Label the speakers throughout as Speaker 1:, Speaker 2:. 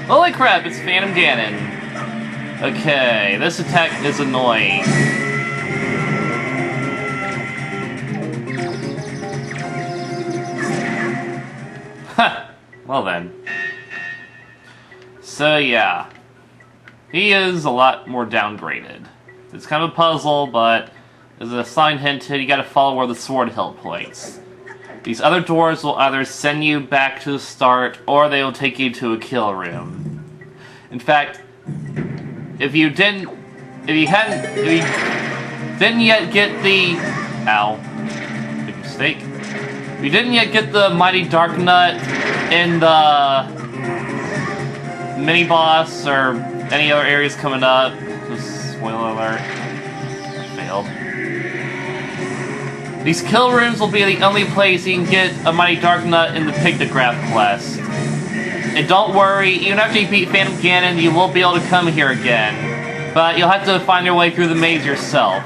Speaker 1: Holy crap, it's Phantom Ganon. Okay, this attack is annoying. Ha! Well then. So yeah. He is a lot more downgraded. It's kind of a puzzle, but as a sign hinted, you gotta follow where the sword hilt points. These other doors will either send you back to the start, or they will take you to a kill room. In fact, if you didn't yet get the... Ow. Big mistake. If you didn't yet get the Mighty Dark Nut in the mini-boss, or any other areas coming up, just spoiler alert, failed. These kill rooms will be the only place you can get a Mighty Dark Nut in the Pictograph quest. And don't worry, even after you beat Phantom Ganon, you won't be able to come here again. But you'll have to find your way through the maze yourself.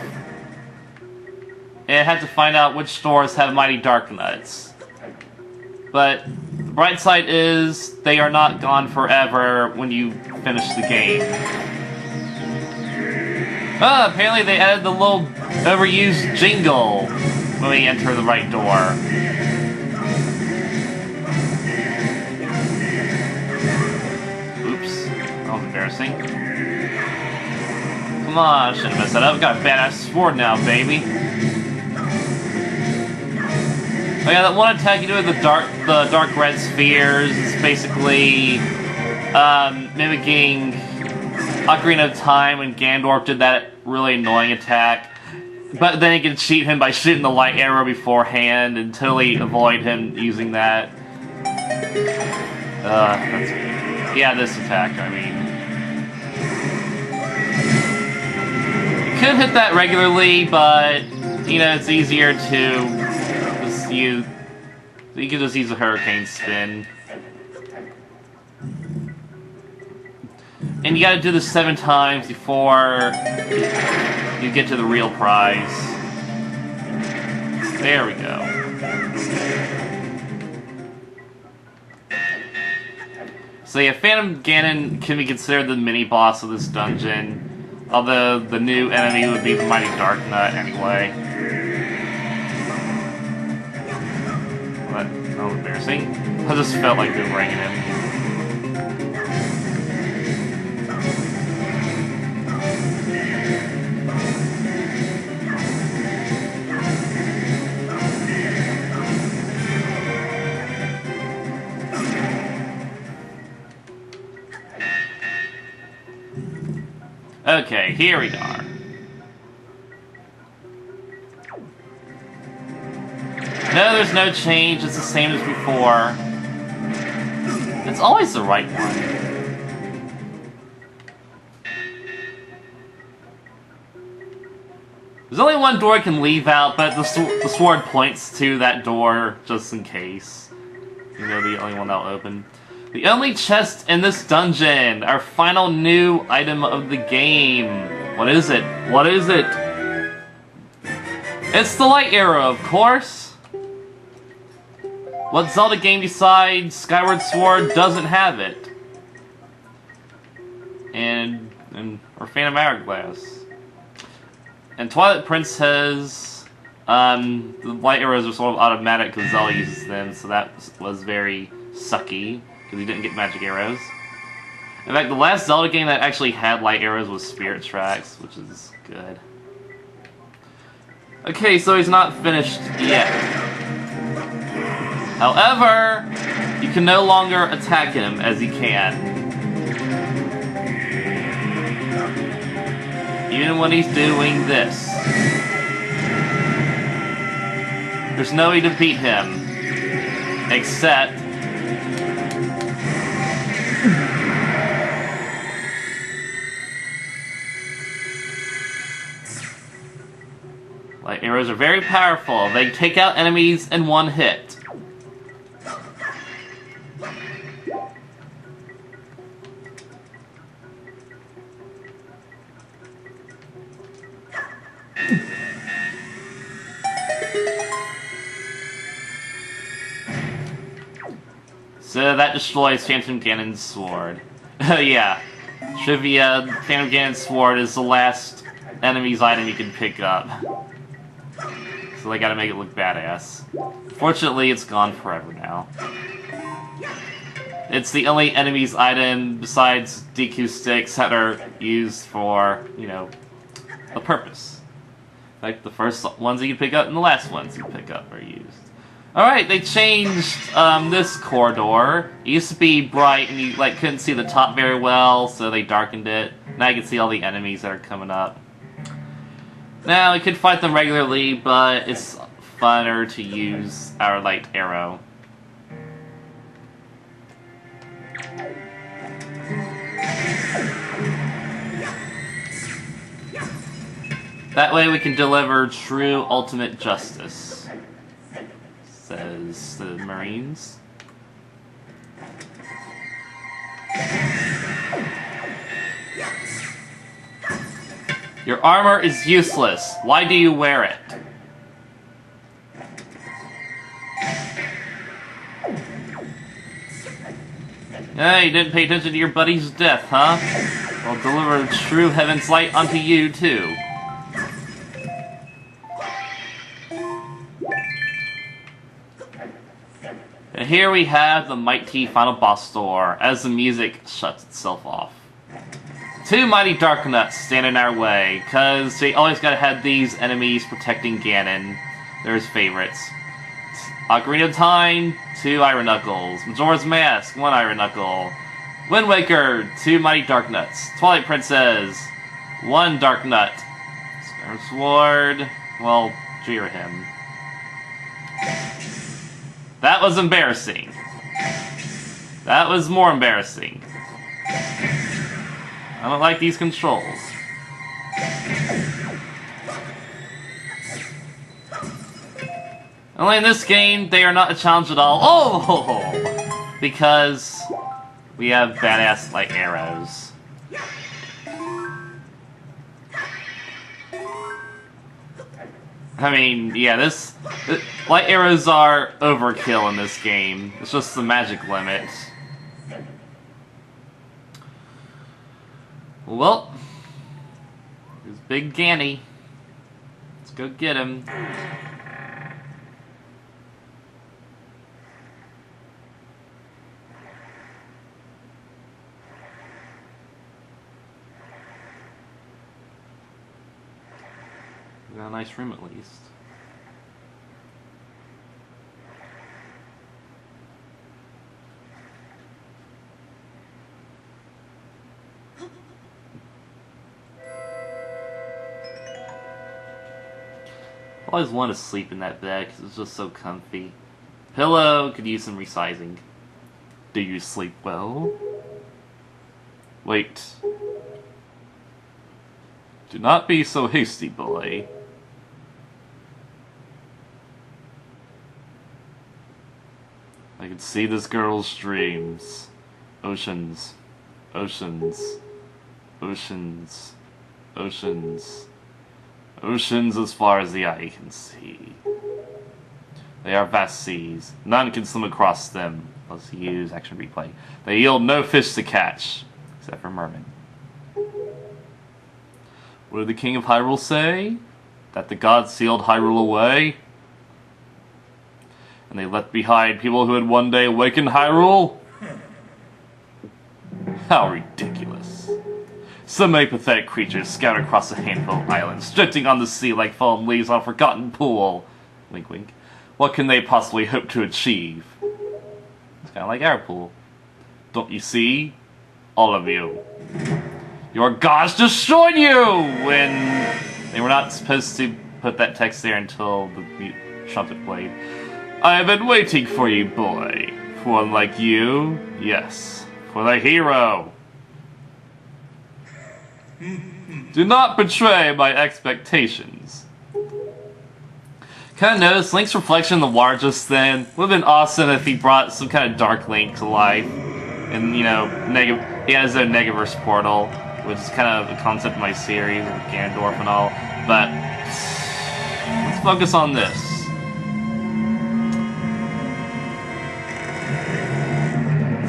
Speaker 1: And have to find out which stores have Mighty Dark Nuts. But the bright side is, they are not gone forever when you finish the game. Apparently they added the little overused jingle when we enter the right door. Oops, that was embarrassing. Come on, shouldn't have messed that up. I've got a badass sword now, baby. Oh yeah, that one attack you do with the dark red spheres is basically mimicking Ocarina of Time when Ganondorf did that really annoying attack. But then you can cheat him by shooting the light arrow beforehand and totally avoid him using that. Yeah, this attack, I mean. You could hit that regularly, but, you know, it's easier to just use... You can just use a Hurricane Spin. And you gotta do this 7 times before you get to the real prize. There we go. So yeah, Phantom Ganon can be considered the mini-boss of this dungeon, although the new enemy would be the Mighty Dark Nut anyway. Well, that was embarrassing. I just felt like boomeranging him. Okay, here we are. No, there's no change. It's the same as before. It's always the right one. There's only one door I can leave out, but the sword points to that door just in case. You know, the only one that'll open. The only chest in this dungeon, our final new item of the game. What is it? What is it? It's the light arrow, of course. What Zelda game besides Skyward Sword doesn't have it? And or Phantom Hourglass. And Twilight Princess, the light arrows are sort of automatic because Zelda uses them, so that was very sucky. Because he didn't get magic arrows. In fact, the last Zelda game that actually had light arrows was Spirit Tracks, which is good. Okay, so he's not finished yet. However, you can no longer attack him as he can. Even when he's doing this. There's no way to beat him. Except... light arrows are very powerful. They take out enemies in one hit. So that destroys Phantom Ganon's sword. Yeah. Trivia, Phantom Ganon's sword is the last enemy's item you can pick up. So they gotta make it look badass. Fortunately, it's gone forever now. It's the only enemy's item besides DQ sticks that are used for, you know, a purpose. Like the first ones that you pick up and the last ones you pick up are used. Alright, they changed this corridor. It used to be bright and you couldn't see the top very well, so they darkened it. Now you can see all the enemies that are coming up. Now, we could fight them regularly, but it's funner to use our light arrow. That way we can deliver true ultimate justice, says the Marines. Your armor is useless. Why do you wear it? Yeah, you didn't pay attention to your buddy's death, huh? I'll deliver true heaven's light onto you, too. And here we have the mighty final boss door, as the music shuts itself off. Two mighty Darknuts stand in our way, cause they always gotta have these enemies protecting Ganon. They're his favorites. Ocarina of Time, 2 Iron Knuckles. Majora's Mask, 1 Iron Knuckle. Wind Waker, 2 mighty Darknuts. Twilight Princess, 1 Darknut. Skyward Sword, well, jeer him. That was embarrassing. That was more embarrassing. I don't like these controls. Only in this game, they are not a challenge at all. Oh! Because we have badass light arrows. I mean, yeah, light arrows are overkill in this game. It's just the magic limit. Well, there's Big Ganny. Let's go get him. We got a nice room at least. I always want to sleep in that bed because it's just so comfy. Pillow could use some resizing. Do you sleep well? Wait. Do not be so hasty, boy. I can see this girl's dreams. Oceans. Oceans. Oceans. Oceans. Oceans as far as the eye can see. They are vast seas. None can swim across them. Let's use action replay. They yield no fish to catch. Except for mermen. What did the King of Hyrule say? That the gods sealed Hyrule away? And they left behind people who had one day awakened Hyrule? How ridiculous. So many pathetic creatures scattered across a handful of islands, drifting on the sea like fallen leaves on a forgotten pool. Wink wink. What can they possibly hope to achieve? It's kind of like our pool. Don't you see? All of you. Your gods destroyed you! When they were not supposed to put that text there until the trumpet played. I have been waiting for you, boy. For one like you, yes. For the hero. Do not betray my expectations. Kinda noticed Link's reflection in the water just then. Would have been awesome if he brought some kind of Dark Link to life. And, you know, he has a Negaverse portal, which is kind of a concept in my series with Ganondorf and all. But let's focus on this.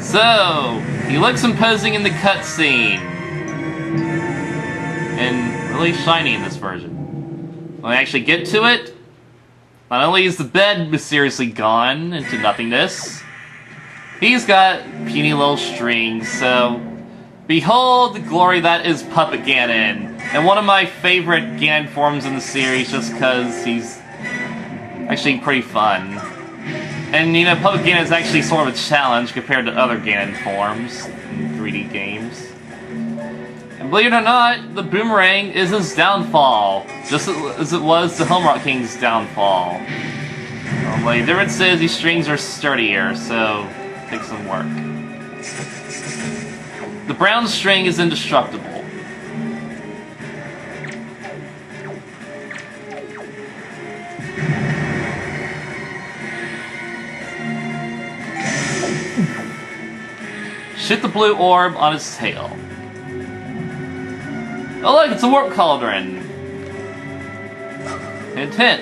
Speaker 1: So, he looks imposing in the cutscene. And really shiny in this version. When I actually get to it, not only is the bed mysteriously gone into nothingness, he's got puny little strings, so behold the glory that is Puppet Ganon. And one of my favorite Ganon forms in the series just because he's actually pretty fun. And you know, Puppet Ganon is actually sort of a challenge compared to other Ganon forms in 3D games. And believe it or not, the boomerang is his downfall, just as it was the Homerock King's downfall. The difference is these strings are sturdier, so it takes some work. The brown string is indestructible. Shoot the blue orb on its tail. Oh look, it's a warp cauldron! Hint hint.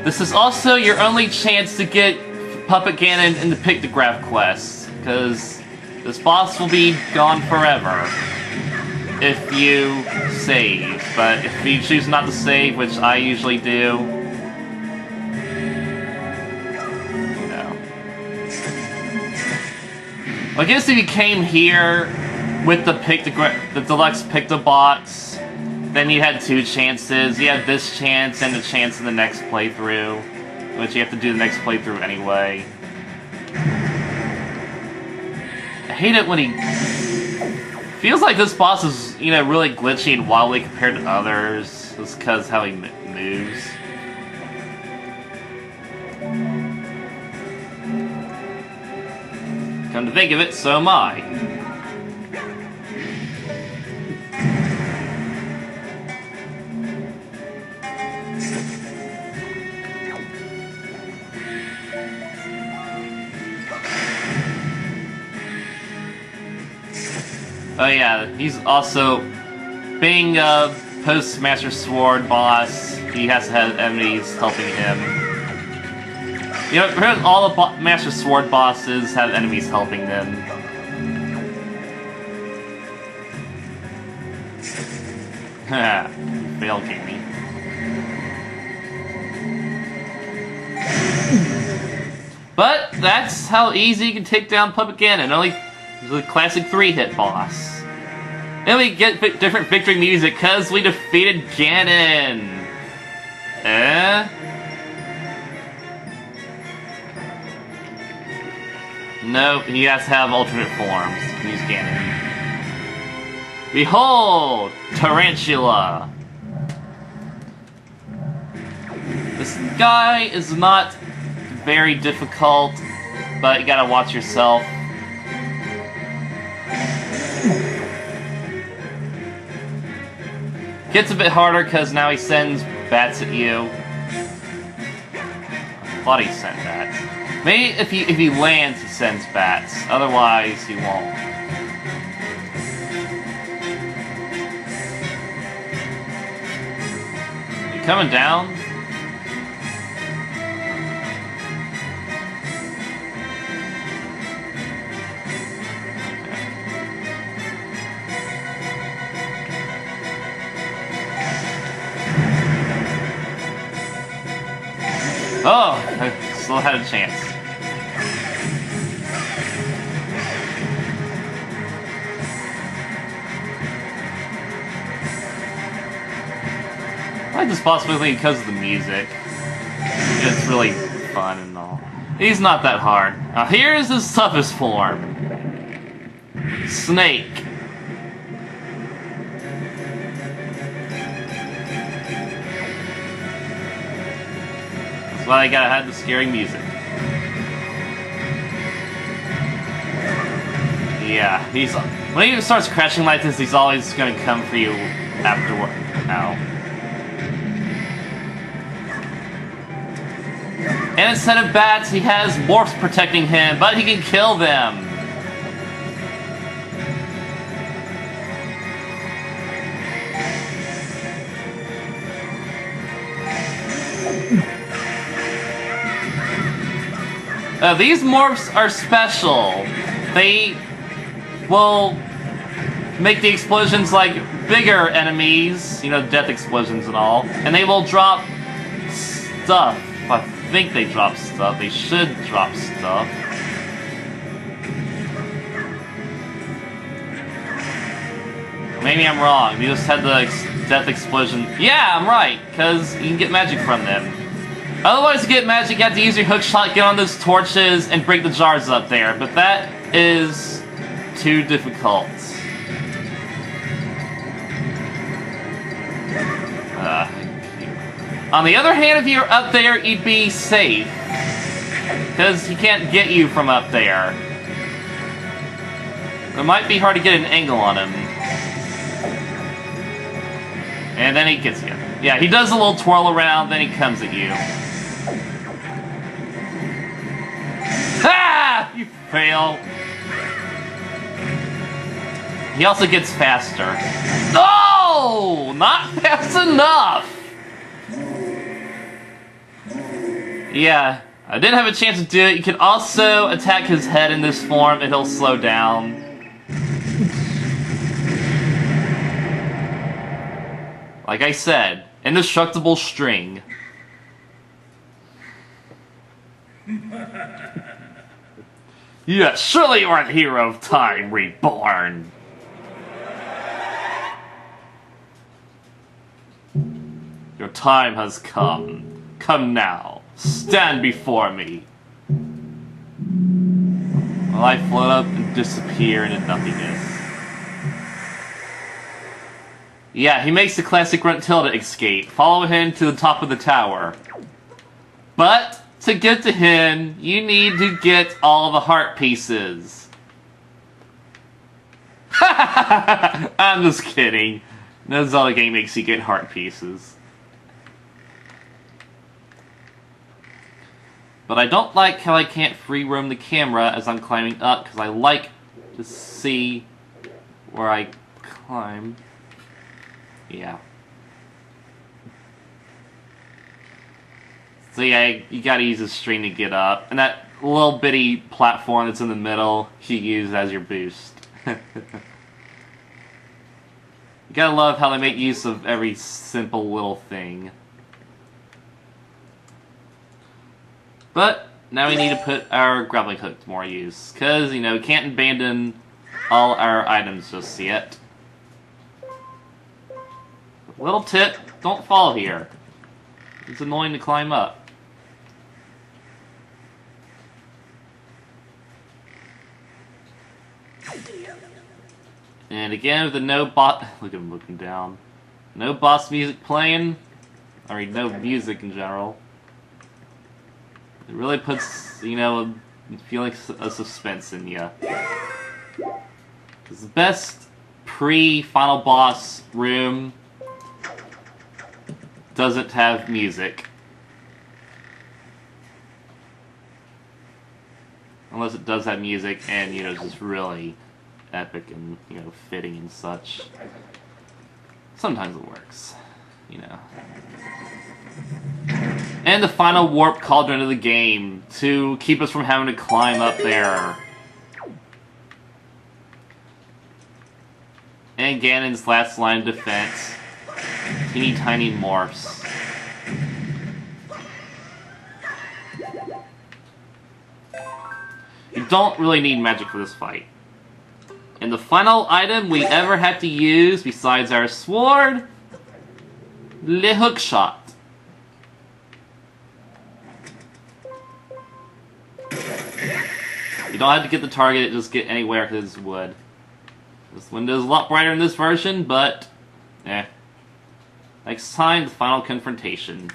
Speaker 1: This is also your only chance to get Puppet Ganon in the Pictograph quest, because this boss will be gone forever if you save. But if you choose not to save, which I usually do, I guess if you came here with the deluxe Pictobots, then you had two chances. You had this chance and the chance in the next playthrough, which you have to do the next playthrough anyway. I hate it when he feels like this boss is, you know, really glitchy and wobbly compared to others, just because how he moves. Come to think of it, so am I. Oh yeah, he's also, being a post-Master Sword boss, he has to have enemies helping him. You know, all the Master Sword bosses have enemies helping them. Haha, failed, Jamie. But that's how easy you can take down Puppet Ganon. Only the classic 3-hit boss. And we get different victory music because we defeated Ganon. No, he has to have alternate forms to use Ganon. Behold! Tarantula! This guy is not very difficult, but you gotta watch yourself. Gets a bit harder because now he sends bats at you. I thought he sent bats. Maybe if he lands, he sends bats. Otherwise, he won't. You coming down? Oh, I still had a chance. I like this possibility because of the music. It's really fun and all. He's not that hard. Now here's his toughest form. Snake. That's why I gotta have the scary music. Yeah, when he starts crashing like this, he's always gonna come for you afterward. Ow. And instead of bats, he has morphs protecting him, but he can kill them. These morphs are special. They will make the explosions like bigger enemies, you know, death explosions and all, and they will drop stuff. I think they drop stuff. They should drop stuff. Maybe I'm wrong. We just had the death explosion. Yeah, I'm right, because you can get magic from them. Otherwise, to get magic, you have to use your hookshot, get on those torches, and break the jars up there. But that is too difficult. On the other hand, if you're up there, you'd be safe. Because he can't get you from up there. It might be hard to get an angle on him. And then he gets you. Yeah, he does a little twirl around, then he comes at you. Ha! You fail. He also gets faster. No! Not fast enough! Yeah, I didn't have a chance to do it. You can also attack his head in this form and he'll slow down. Like I said, indestructible string. Yes, surely you are the hero of time reborn. Your time has come. Come now. Stand before me. While I float up and disappear into nothingness. Yeah, he makes the classic Gruntilda escape. Follow him to the top of the tower. But to get to him, you need to get all the heart pieces. I'm just kidding. No Zelda game makes you get heart pieces. But I don't like how I can't free roam the camera as I'm climbing up, because I like to see where I climb. Yeah. So yeah, you gotta use a string to get up. And that little bitty platform that's in the middle, you use as your boost. You gotta love how they make use of every simple little thing. But now we need to put our grappling hook to more use. Because, you know, we can't abandon all our items just yet. Little tip, don't fall here. It's annoying to climb up. And again, with the no look at him looking down. No boss music playing. I mean, no music in general. It really puts, you know, a feeling of suspense in you. Because the best pre-final boss room doesn't have music. Unless it does have music and, you know, it's just really epic and, you know, fitting and such. Sometimes it works, you know. And the final warp cauldron of the game to keep us from having to climb up there. And Ganon's last line of defense. Teeny tiny morphs. You don't really need magic for this fight. And the final item we ever had to use besides our sword, the hook shot. You don't have to get the target, just get anywhere because it's wood. This window's a lot brighter in this version, but next time, the final confrontation.